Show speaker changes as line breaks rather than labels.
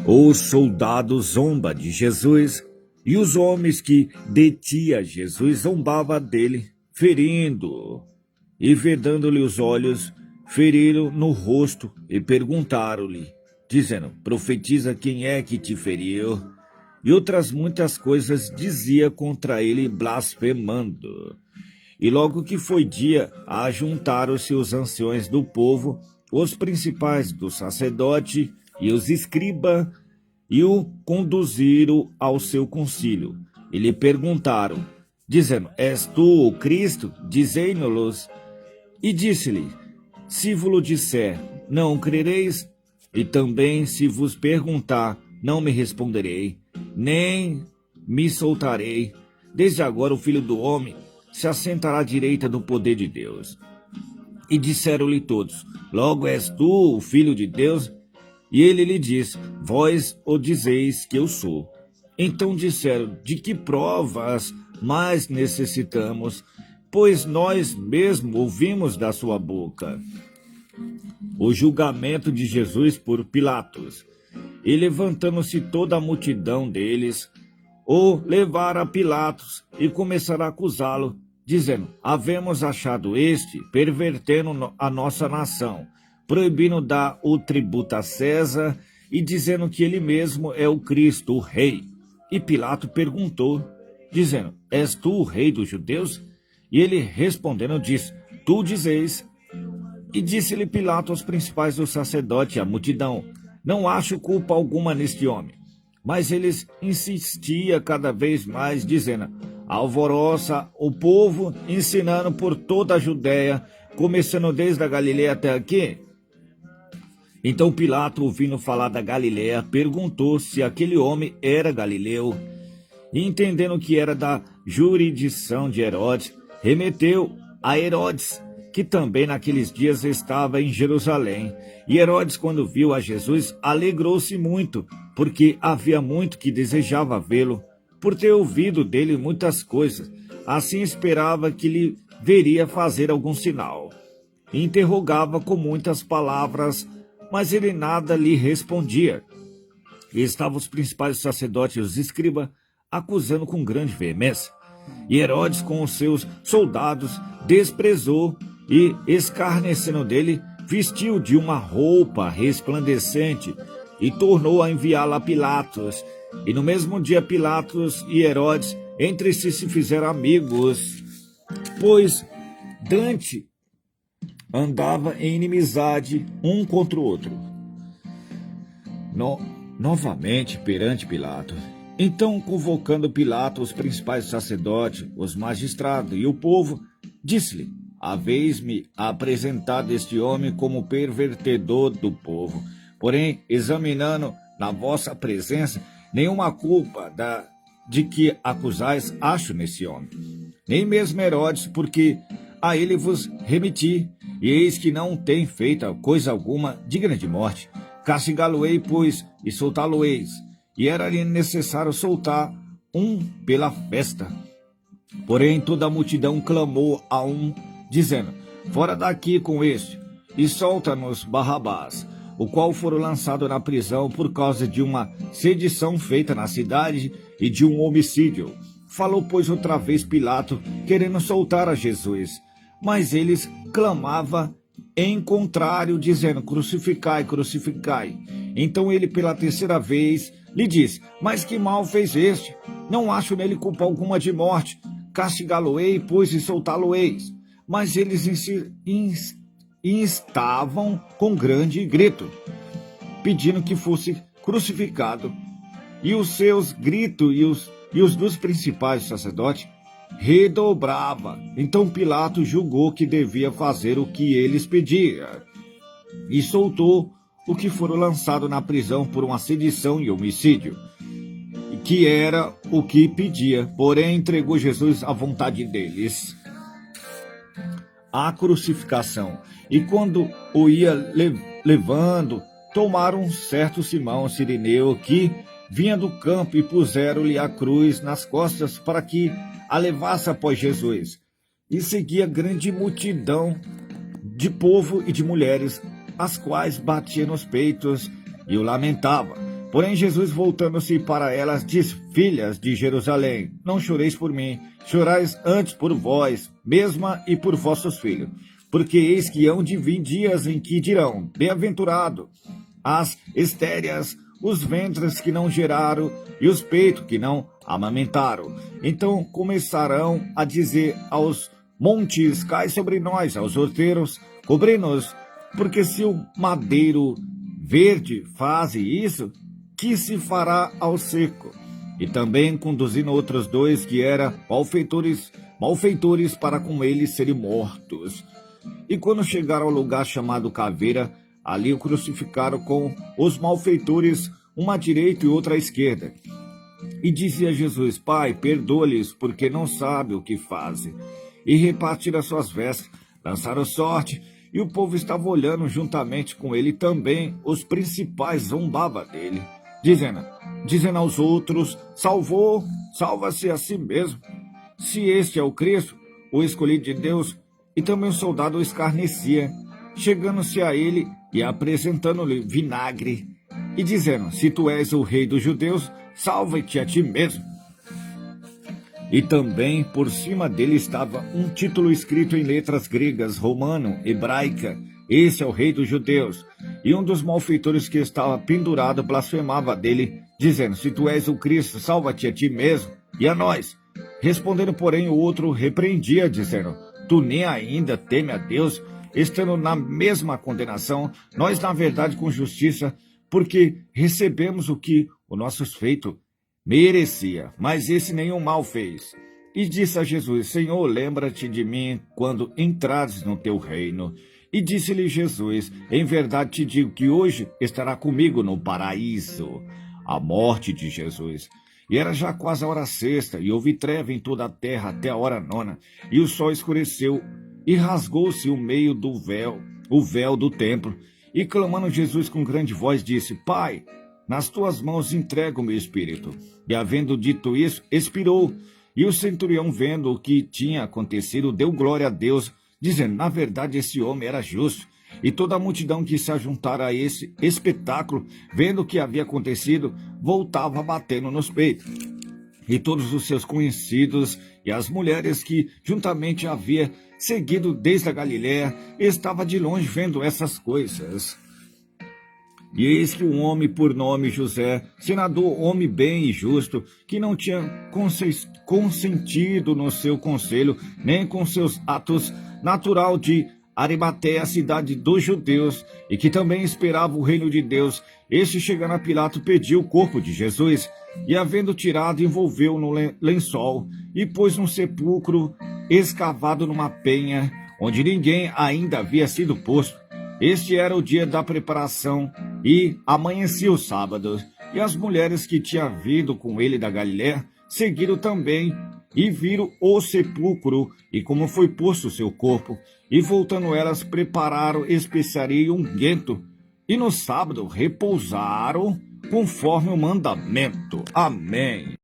Os soldados zombam de Jesus e os homens que detinham Jesus zombavam dele, ferindo-o e vedando-lhe os olhos, feriram no rosto e perguntaram-lhe, dizendo, profetiza quem é que te feriu? E outras muitas coisas dizia contra ele, blasfemando. E logo que foi dia, ajuntaram-se os anciões do povo, os principais do sacerdote e os escribas, e o conduziram ao seu concílio. E lhe perguntaram, dizendo, és tu o Cristo? Dizei-nos-los. E disse-lhe, se vos disser, não crereis, e também se vos perguntar, não me responderei, nem me soltarei. Desde agora o Filho do Homem se assentará à direita do poder de Deus. E disseram-lhe todos, logo és tu o Filho de Deus? E ele lhe disse, vós o dizeis que eu sou. Então disseram, de que provas mais necessitamos? Pois nós mesmos ouvimos da sua boca. O julgamento de Jesus por Pilatos. E levantando-se toda a multidão deles, o levaram a Pilatos e começaram a acusá-lo, dizendo, havemos achado este pervertendo a nossa nação, proibindo dar o tributo a César e dizendo que ele mesmo é o Cristo, o rei. E Pilato perguntou, dizendo, és tu o rei dos judeus? E ele respondendo disse, tu dizeis. E disse-lhe Pilato aos principais do sacerdote e à multidão, não acho culpa alguma neste homem. Mas eles insistia cada vez mais, dizendo, alvoroça o povo, ensinando por toda a Judéia, começando desde a Galileia até aqui. Então Pilato, ouvindo falar da Galileia, perguntou se aquele homem era galileu. E entendendo que era da jurisdição de Herodes, remeteu a Herodes, que também naqueles dias estava em Jerusalém. E Herodes, quando viu a Jesus, alegrou-se muito, porque havia muito que desejava vê-lo, por ter ouvido dele muitas coisas. Assim esperava que lhe veria fazer algum sinal. E interrogava com muitas palavras, mas ele nada lhe respondia. E estavam os principais sacerdotes e os escribas acusando com grande veemência. E Herodes, com os seus soldados, desprezou e, escarnecendo dele, vestiu de uma roupa resplandecente e tornou a enviá-la a Pilatos. E no mesmo dia Pilatos e Herodes entre si se fizeram amigos, pois Dante andava em inimizade um contra o outro. Novamente perante Pilato. Então, convocando Pilato os principais sacerdotes, os magistrados e o povo, disse-lhe, haveis-me apresentado este homem como pervertedor do povo. Porém, examinando na vossa presença, nenhuma culpa de que acusais acho nesse homem. Nem mesmo Herodes, porque a ele vos remeti, e eis que não tem feito coisa alguma digna de morte. Castigá-lo-ei, pois, e soltá-lo-eis. E era-lhe necessário soltar um pela festa. Porém, toda a multidão clamou a um, dizendo, fora daqui com este, e solta-nos Barrabás, o qual foram lançado na prisão por causa de uma sedição feita na cidade e de um homicídio. Falou, pois, outra vez Pilato, querendo soltar a Jesus. Mas eles clamavam em contrário, dizendo, crucificai, crucificai. Então ele, pela terceira vez, lhe disse, mas que mal fez este? Não acho nele culpa alguma de morte. Castigá-lo-ei, pois, e soltá-lo-eis. Mas eles instavam com grande grito, pedindo que fosse crucificado. E os seus gritos e os dos principais sacerdotes redobrava. Então Pilato julgou que devia fazer o que eles pediam e soltou o que foram lançados na prisão por uma sedição e homicídio, que era o que pedia, porém entregou Jesus à vontade deles. A crucificação. E quando o ia levando, tomaram um certo Simão Cirineu que vinha do campo e puseram-lhe a cruz nas costas para que a levasse após Jesus. E seguia grande multidão de povo e de mulheres, as quais batiam nos peitos e o lamentavam, Porém, Jesus, voltando-se para elas, disse: Filhas de Jerusalém, não choreis por mim, chorais antes por vós mesma e por vossos filhos. Porque eis que hão de vir dias em que dirão: Bem-aventurado as estéreas, os ventres que não geraram e os peitos que não amamentaram. Então começarão a dizer aos montes: Cai sobre nós, aos outeiros, cobri-nos. Porque se o madeiro verde faz isso, que se fará ao seco? E também conduzindo outros dois que eram malfeitores para com eles serem mortos. E quando chegaram ao lugar chamado Caveira, ali o crucificaram com os malfeitores, uma à direita e outra à esquerda. E dizia Jesus: Pai, perdoa-lhes, porque não sabem o que fazem. E repartiram as suas vestes, lançaram sorte, e o povo estava olhando juntamente com ele. Também os principais zombavam dele, dizendo aos outros: salva-se a si mesmo. Se este é o Cristo, o escolhido de Deus. E também o soldado o escarnecia, chegando-se a ele e apresentando-lhe vinagre, e dizendo: Se tu és o rei dos judeus, salva-te a ti mesmo. E também por cima dele estava um título escrito em letras gregas, romano, hebraica: Esse é o rei dos judeus. E um dos malfeitores que estava pendurado blasfemava dele, dizendo: Se tu és o Cristo, salva-te a ti mesmo e a nós. Respondendo, porém, o outro repreendia, dizendo: Tu nem ainda teme a Deus, estando na mesma condenação, nós, na verdade, com justiça, porque recebemos o que o nosso feito merecia, mas esse nenhum mal fez. E disse a Jesus: Senhor, lembra-te de mim quando entrares no teu reino. E disse-lhe Jesus: Em verdade te digo que hoje estará comigo no paraíso. A morte de Jesus. E era já quase a hora sexta, e houve treva em toda a terra até a hora nona, e o sol escureceu, e rasgou-se o meio do véu, o véu do templo. E clamando Jesus com grande voz, disse: Pai, nas tuas mãos entrego o meu espírito. E havendo dito isso, expirou. E o centurião, vendo o que tinha acontecido, deu glória a Deus, dizendo: Na verdade, esse homem era justo. E toda a multidão que se ajuntara a esse espetáculo, vendo o que havia acontecido, voltava batendo nos peitos. E todos os seus conhecidos e as mulheres que juntamente havia seguido desde a Galiléia, estavam de longe vendo essas coisas. E eis que um homem por nome José, senador, homem bem e justo, que não tinha consentido no seu conselho, nem com seus atos, natural de Arimateia, a cidade dos judeus, e que também esperava o reino de Deus, este, chegando a Pilato, pediu o corpo de Jesus, e havendo tirado, envolveu no lençol, e pôs num sepulcro escavado numa penha, onde ninguém ainda havia sido posto. Este era o dia da preparação, e amanhecia o sábado, e as mulheres que tinham vindo com ele da Galiléia seguiram também, e viram o sepulcro, e como foi posto o seu corpo. E voltando elas, prepararam especiaria e unguento, e no sábado repousaram conforme o mandamento. Amém.